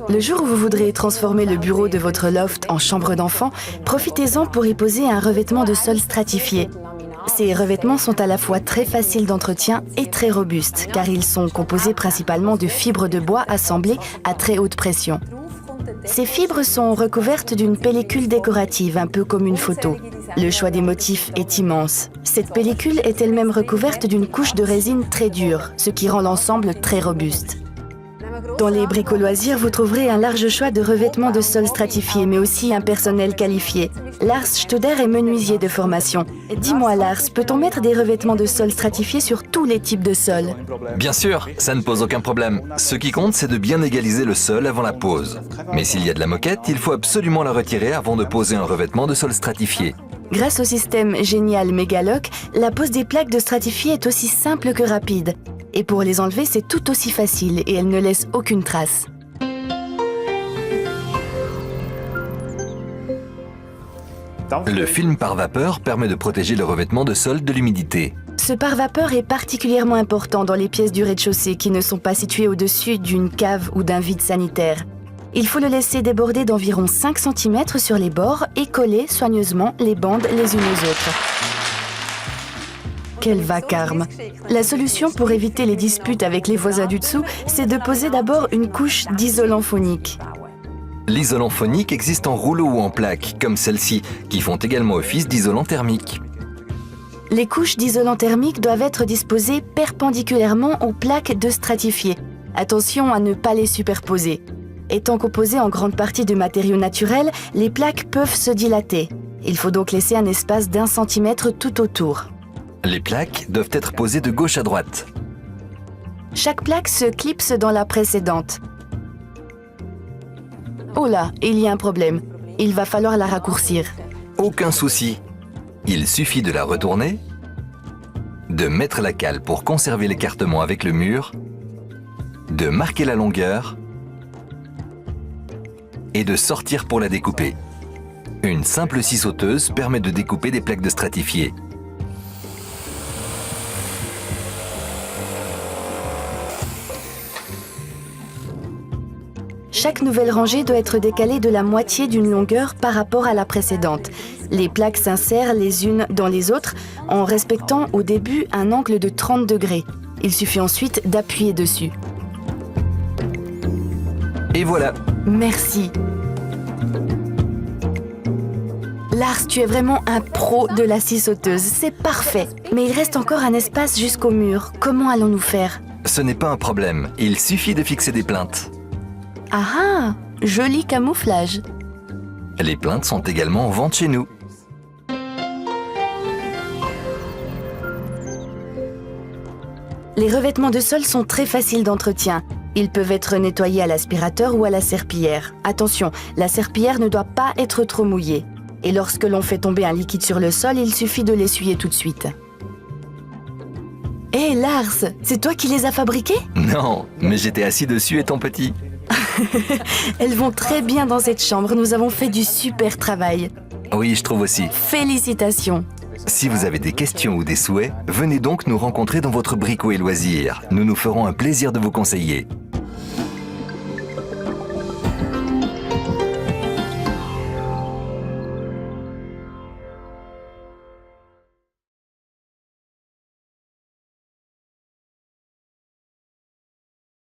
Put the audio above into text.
Le jour où vous voudrez transformer le bureau de votre loft en chambre d'enfant, profitez-en pour y poser un revêtement de sol stratifié. Ces revêtements sont à la fois très faciles d'entretien et très robustes, car ils sont composés principalement de fibres de bois assemblées à très haute pression. Ces fibres sont recouvertes d'une pellicule décorative, un peu comme une photo. Le choix des motifs est immense. Cette pellicule est elle-même recouverte d'une couche de résine très dure, ce qui rend l'ensemble très robuste. Dans les brico-loisirs, vous trouverez un large choix de revêtements de sol stratifiés, mais aussi un personnel qualifié. Lars Studer est menuisier de formation. Dis-moi Lars, peut-on mettre des revêtements de sol stratifiés sur tous les types de sol? Bien sûr, ça ne pose aucun problème. Ce qui compte, c'est de bien égaliser le sol avant la pose. Mais s'il y a de la moquette, il faut absolument la retirer avant de poser un revêtement de sol stratifié. Grâce au système génial Megalock, la pose des plaques de stratifié est aussi simple que rapide. Et pour les enlever, c'est tout aussi facile et elles ne laissent aucune trace. Le film par vapeur permet de protéger le revêtement de sol de l'humidité. Ce pare-vapeur est particulièrement important dans les pièces du rez-de-chaussée qui ne sont pas situées au-dessus d'une cave ou d'un vide sanitaire. Il faut le laisser déborder d'environ 5 cm sur les bords et coller soigneusement les bandes les unes aux autres. Quel vacarme! La solution pour éviter les disputes avec les voisins du dessous, c'est de poser d'abord une couche d'isolant phonique. L'isolant phonique existe en rouleau ou en plaque, comme celle-ci, qui font également office d'isolant thermique. Les couches d'isolant thermique doivent être disposées perpendiculairement aux plaques de stratifié. Attention à ne pas les superposer. Étant composées en grande partie de matériaux naturels, les plaques peuvent se dilater. Il faut donc laisser un espace d'1 centimètre tout autour. Les plaques doivent être posées de gauche à droite. Chaque plaque se clipse dans la précédente. Oh là, il y a un problème. Il va falloir la raccourcir. Aucun souci. Il suffit de la retourner, de mettre la cale pour conserver l'écartement avec le mur, de marquer la longueur et de sortir pour la découper. Une simple scie sauteuse permet de découper des plaques de stratifié. Chaque nouvelle rangée doit être décalée de la moitié d'une longueur par rapport à la précédente. Les plaques s'insèrent les unes dans les autres en respectant au début un angle de 30 degrés. Il suffit ensuite d'appuyer dessus. Et voilà! Merci. Lars, tu es vraiment un pro de la scie sauteuse. C'est parfait. Mais il reste encore un espace jusqu'au mur. Comment allons-nous faire? Ce n'est pas un problème. Il suffit de fixer des plaintes. Ah ah! Joli camouflage. Les plaintes sont également en vente chez nous. Les revêtements de sol sont très faciles d'entretien. Ils peuvent être nettoyés à l'aspirateur ou à la serpillière. Attention, la serpillière ne doit pas être trop mouillée. Et lorsque l'on fait tomber un liquide sur le sol, il suffit de l'essuyer tout de suite. Hé Lars, c'est toi qui les as fabriqués? Non, mais j'étais assis dessus étant petit. Elles vont très bien dans cette chambre, nous avons fait du super travail. Oui, je trouve aussi. Félicitations. Si vous avez des questions ou des souhaits, venez donc nous rencontrer dans votre brico et loisirs. Nous nous ferons un plaisir de vous conseiller.